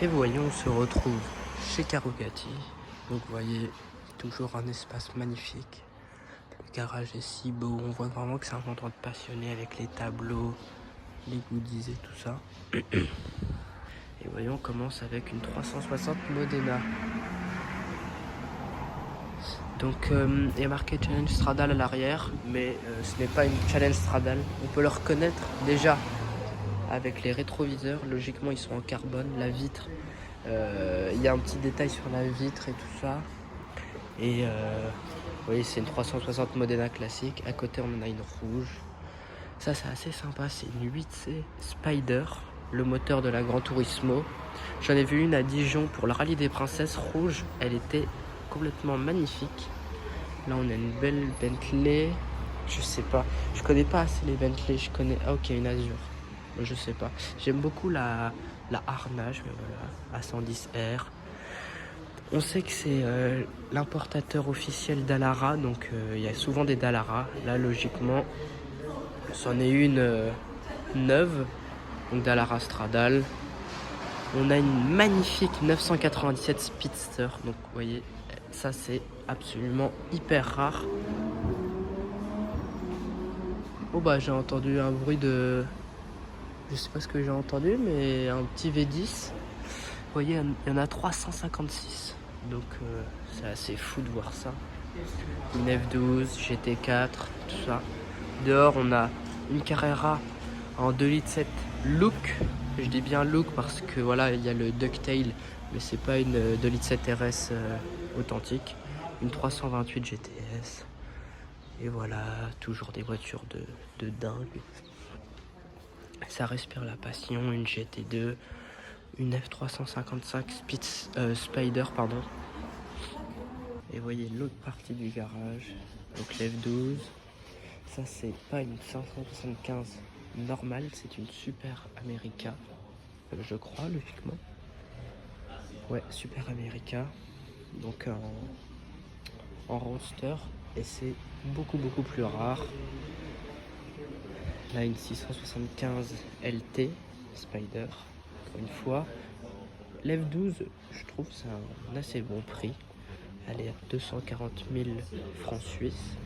Et vous voyez, on se retrouve chez Carugati. Donc vous voyez, toujours un espace magnifique. Le garage est si beau, on voit vraiment que c'est un endroit de passionné avec les tableaux, les goodies et tout ça. Et voyons, on commence avec une 360 Modena. Donc il y a marqué Challenge Stradale à l'arrière, mais ce n'est pas une Challenge Stradale. On peut le reconnaître déjà avec les rétroviseurs. Logiquement, ils sont en carbone, la vitre. Il y a un petit détail sur la vitre et tout ça. Et vous voyez, c'est une 360 Modena classique. À côté, on en a une rouge. Ça, c'est assez sympa. C'est une 8C Spider, le moteur de la Gran Turismo. J'en ai vu une à Dijon pour le Rallye des Princesses rouge. Elle était complètement magnifique. Là, on a une belle Bentley. Je sais pas. Je connais pas assez les Bentley. Je connais. Ah, ok, une Azure. Je sais pas. J'aime beaucoup la Harnage, mais voilà. A110R. On sait que c'est l'importateur officiel Dallara, donc il y a souvent des Dallara. Là, logiquement, c'en est une neuve, donc Dallara Stradale. On a une magnifique 997 Speedster, donc vous voyez, ça c'est absolument hyper rare. Oh bah j'ai entendu un bruit de... Je sais pas ce que j'ai entendu, mais un petit V10. Vous voyez, il y en a 356. Donc c'est assez fou de voir ça. Une F12, GT4, tout ça. Dehors, on a une Carrera en 2,7 litres Look. Je dis bien Look parce que voilà, il y a le Ducktail, mais c'est pas une 2,7 litres RS authentique. Une 328 GTS. Et voilà, toujours des voitures de dingue. Ça respire la passion, une GT2, une F355 Spider, pardon. Et voyez l'autre partie du garage, donc l'F12. Ça c'est pas une 575 normale, c'est une Super America, je crois logiquement. Ouais, Super America, donc en roadster, et c'est beaucoup plus rare. Là une 675 LT Spider, encore une fois. L'F12, je trouve c'est un assez bon prix. Elle est à 240 000 francs suisses.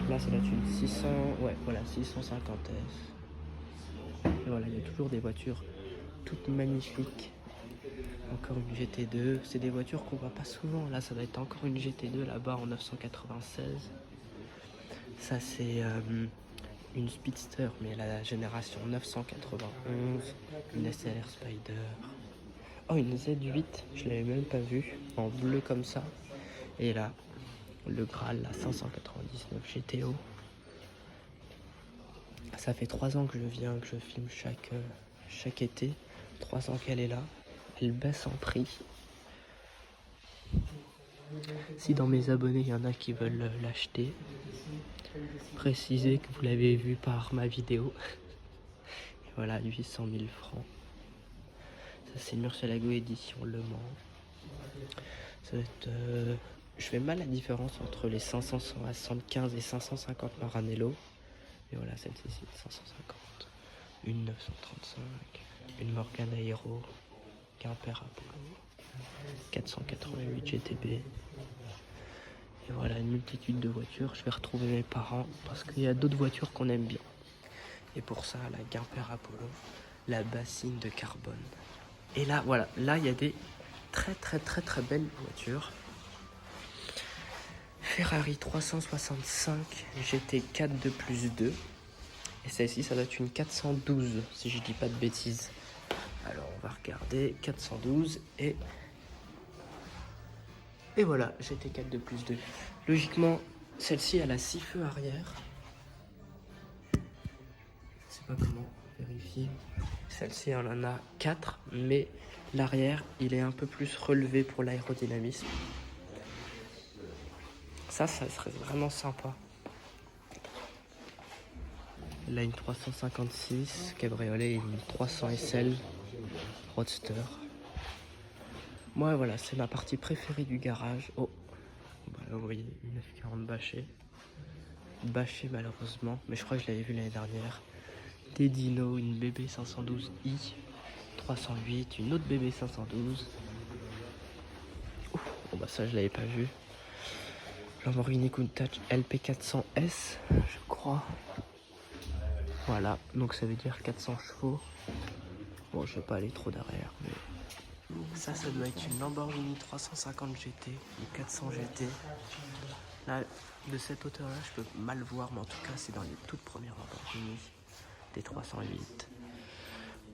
Là, ça doit être une 600, ouais, voilà, 650S. Et voilà, il y a toujours des voitures toutes magnifiques. Encore une GT2. C'est des voitures qu'on voit pas souvent. Là, ça doit être encore une GT2 là-bas en 996. Ça, c'est une Speedster, mais la génération 991. Une SLR Spider. Oh, une Z8, je l'avais même pas vue. En bleu comme ça. Et là, le Graal, la 599 GTO. Ça fait 3 ans que je viens, que je filme chaque été. 3 ans qu'elle est là. Elle baisse en prix. Si dans mes abonnés, il y en a qui veulent l'acheter, précisez que vous l'avez vu par ma vidéo. Et voilà, 800 000 francs. Ça, c'est une Murcielago édition Le Mans. Ça va être... je fais mal la différence entre les 575 et 550 Maranello. Et voilà, celle-ci, c'est 550. Une 935. Une Morgan Aero. Quimper Apollo. 488 GTB. Et voilà, une multitude de voitures. Je vais retrouver mes parents parce qu'il y a d'autres voitures qu'on aime bien. Et pour ça, la Quimper Apollo, la bassine de carbone. Et là, voilà, là, il y a des très belles voitures. Ferrari 365 GT4 2+2. Et celle-ci, ça doit être une 412, si je dis pas de bêtises. Alors, on va regarder. 412 et voilà, GT4 2+2. Logiquement, celle-ci, elle a 6 feux arrière. Je sais pas comment vérifier. Celle-ci, elle en a 4, mais l'arrière, il est un peu plus relevé pour l'aérodynamisme. Ça serait vraiment sympa. Là, une 356 cabriolet et une 300 SL roadster. Moi, voilà, c'est ma partie préférée du garage. Oh, bah là, vous voyez, une F40 bâchée. Bâchée, malheureusement, mais je crois que je l'avais vu l'année dernière. Des dinos, une BB512i. 308, une autre BB 512. Ouf, bon bah ça je l'avais pas vu. Lamborghini Countach LP400S, je crois. Voilà, donc ça veut dire 400 chevaux. Bon, je vais pas aller trop derrière, mais... Ça doit être une Lamborghini 350 GT ou 400 GT. Là, de cette hauteur-là, je peux mal voir, mais en tout cas, c'est dans les toutes premières Lamborghini des 308.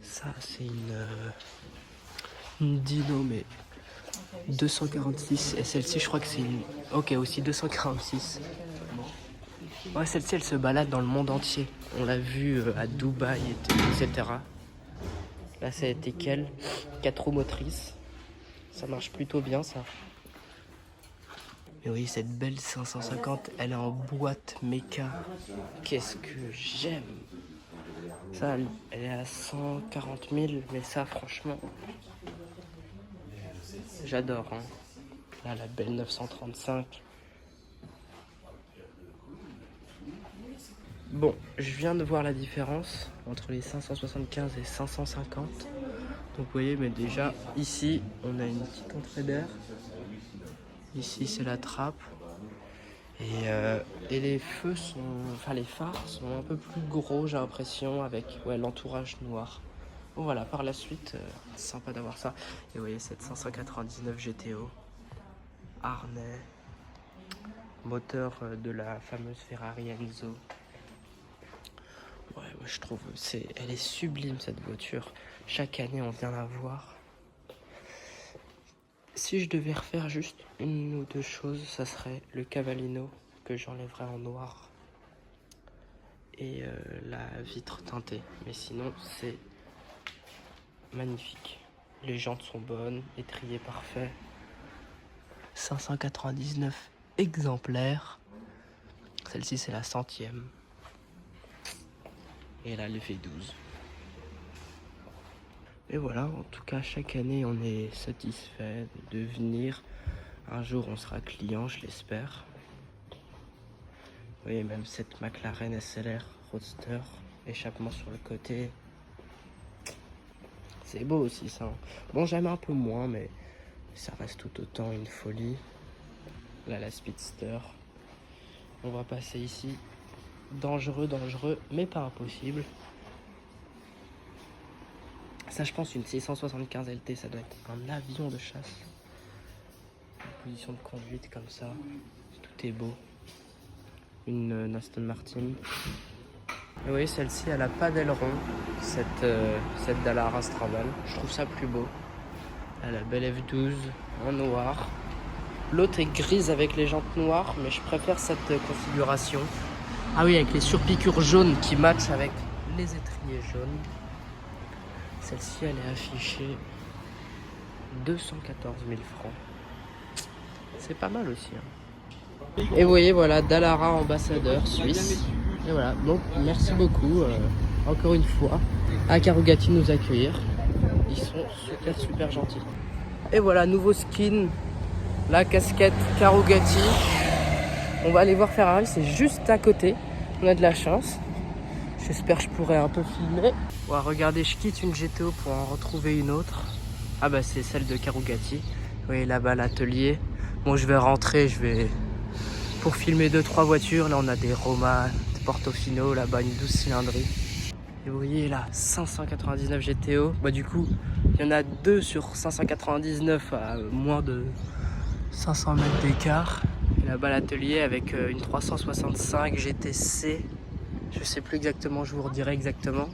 Ça, c'est une Dino, mais 246. Et celle-ci, je crois que c'est une... Ok, aussi 246. Ouais, celle-ci, elle se balade dans le monde entier. On l'a vu à Dubaï, etc. Là, ça a été quelle 4 roues motrices. Ça marche plutôt bien, ça. Et oui, cette belle 550, elle est en boîte méca. Qu'est-ce que j'aime. Ça, elle est à 140 000, mais ça, franchement, j'adore. Hein. Là, la belle 935. Bon, je viens de voir la différence entre les 575 et 550. Donc vous voyez, mais déjà, ici, on a une petite entrée d'air. Ici, c'est la trappe. Et les feux sont... Enfin, les phares sont un peu plus gros, j'ai l'impression, avec l'entourage noir. Bon, voilà, par la suite, sympa d'avoir ça. Et vous voyez, cette 599 GTO. Harnais. Moteur de la fameuse Ferrari Enzo. Ouais, je trouve, elle est sublime, cette voiture. Chaque année, on vient la voir. Si je devais refaire juste une ou deux choses, ça serait le Cavallino, que j'enlèverais en noir. Et la vitre teintée. Mais sinon, c'est magnifique. Les jantes sont bonnes, étrier parfait. 599 exemplaires. Celle-ci, c'est la 100e. Et là, le V12. Et voilà, en tout cas, chaque année, on est satisfait de venir. Un jour, on sera client, je l'espère. Vous voyez, même cette McLaren SLR Roadster, échappement sur le côté. C'est beau aussi, ça. Bon, j'aime un peu moins, mais ça reste tout autant une folie. Là, la Speedster. On va passer ici. Dangereux, mais pas impossible. Ça, je pense, une 675 LT, ça doit être un avion de chasse. Une position de conduite comme ça. Tout est beau. Une Aston Martin. Et oui, celle-ci, elle a pas d'aileron. Cette Dallara Stradale. Je trouve ça plus beau. Elle a la belle F12 en noir. L'autre est grise avec les jantes noires, mais je préfère cette configuration. Ah oui, avec les surpiqûres jaunes qui matchent avec les étriers jaunes. Celle-ci, elle est affichée 214 000 francs. C'est pas mal aussi. Hein. Et vous voyez, voilà, Dallara ambassadeur suisse. Et voilà, donc merci beaucoup, encore une fois, à Carugati de nous accueillir. Ils sont super gentils. Et voilà, nouveau skin, la casquette Carugati. On va aller voir Ferrari, c'est juste à côté. On a de la chance. J'espère que je pourrai un peu filmer. Ouais, regardez, je quitte une GTO pour en retrouver une autre. Ah bah c'est celle de Carugati. Vous voyez là-bas l'atelier. Bon, je vais rentrer, pour filmer 2-3 voitures. Là, on a des Roma, des Portofino, là-bas une 12 cylindrées. Et vous voyez là, 599 GTO. Bah du coup, il y en a 2 sur 599 à moins de 500 mètres d'écart. Là-bas l'atelier avec une 365 GTC. Je sais plus exactement, je vous redirai exactement.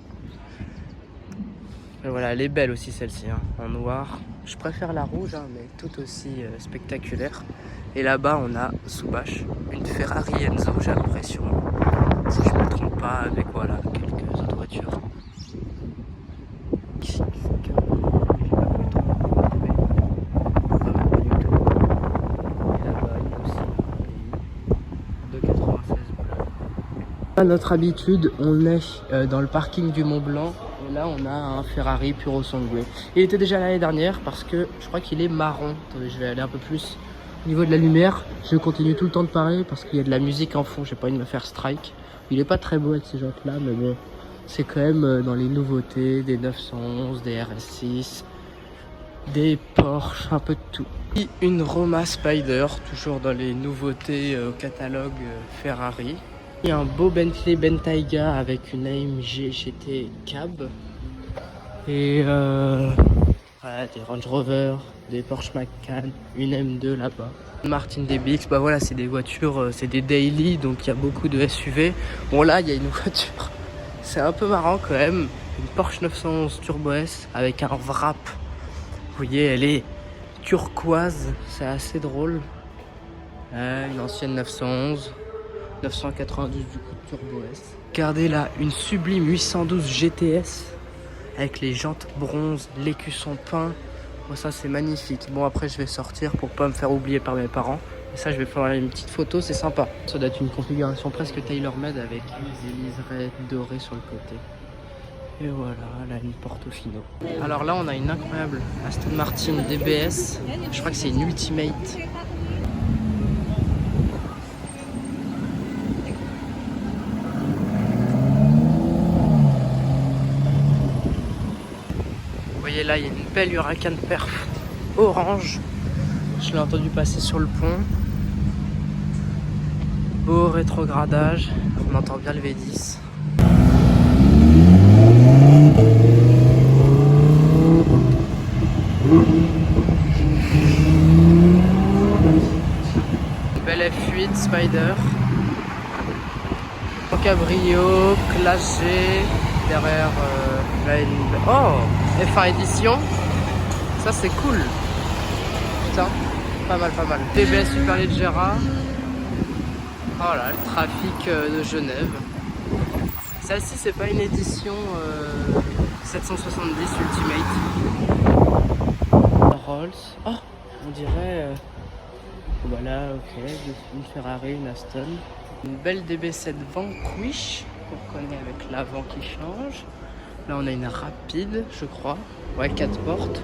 Et voilà, elle est belle aussi celle-ci, hein, en noir. Je préfère la rouge, hein, mais tout aussi spectaculaire. Et là-bas, on a sous bâche une Ferrari Enzo, j'ai l'impression. Si je ne me trompe pas, avec voilà, quelques autres voitures. Ici, j'ai pas pu trop. Pas mal du tout. Et là-bas, il y a aussi un pays de 96 balles. À notre habitude, on est dans le parking du Mont Blanc. Et là, on a un Ferrari Puro Sangue. Il était déjà l'année dernière parce que je crois qu'il est marron. Attendez, je vais aller un peu plus au niveau de la lumière. Je continue tout le temps de parler parce qu'il y a de la musique en fond. J'ai pas envie de me faire strike. Il est pas très beau avec ces jantes là, mais bon, c'est quand même dans les nouveautés, des 911, des RS6, des Porsche, un peu de tout. Et une Roma Spider, toujours dans les nouveautés au catalogue Ferrari. Et un beau Bentley Bentayga avec une AMG GT Cab. Et voilà, des Range Rover, des Porsche Macan, une M2 là-bas. Martin DBX, bah voilà, c'est des voitures, c'est des daily, donc il y a beaucoup de SUV. Bon là, il y a une voiture, c'est un peu marrant quand même, une Porsche 911 Turbo S avec un wrap. Vous voyez, elle est turquoise, c'est assez drôle. Une ancienne 911, 992 du coup de Turbo S. Regardez là, une sublime 812 GTS avec les jantes bronze, l'écusson peint. Bon, ça c'est magnifique. Bon, après je vais sortir pour pas me faire oublier par mes parents. Et ça, je vais faire une petite photo, c'est sympa. Ça doit être une configuration presque tailor-made avec des liserés dorés sur le côté. Et voilà, là une Portofino. Alors là, on a une incroyable Aston Martin DBS. Je crois que c'est une Ultimate. Vous voyez là, il y a une belle Huracan Perf orange. Je l'ai entendu passer sur le pont. Beau rétrogradage. On entend bien le V10. Une belle F8 Spider. En cabrio, classe G. Derrière, là, oh, F1 édition. Ça c'est cool. Putain, pas mal, pas mal. TBS Superleggera. Oh là, le trafic de Genève. Celle-ci, c'est pas une édition 770 Ultimate. Rolls. Oh, on dirait. Voilà, ok. Une Ferrari, une Aston. Une belle DB7 Vanquish. On reconnaît avec l'avant qui change. Là, on a une rapide, je crois. Ouais, 4 portes.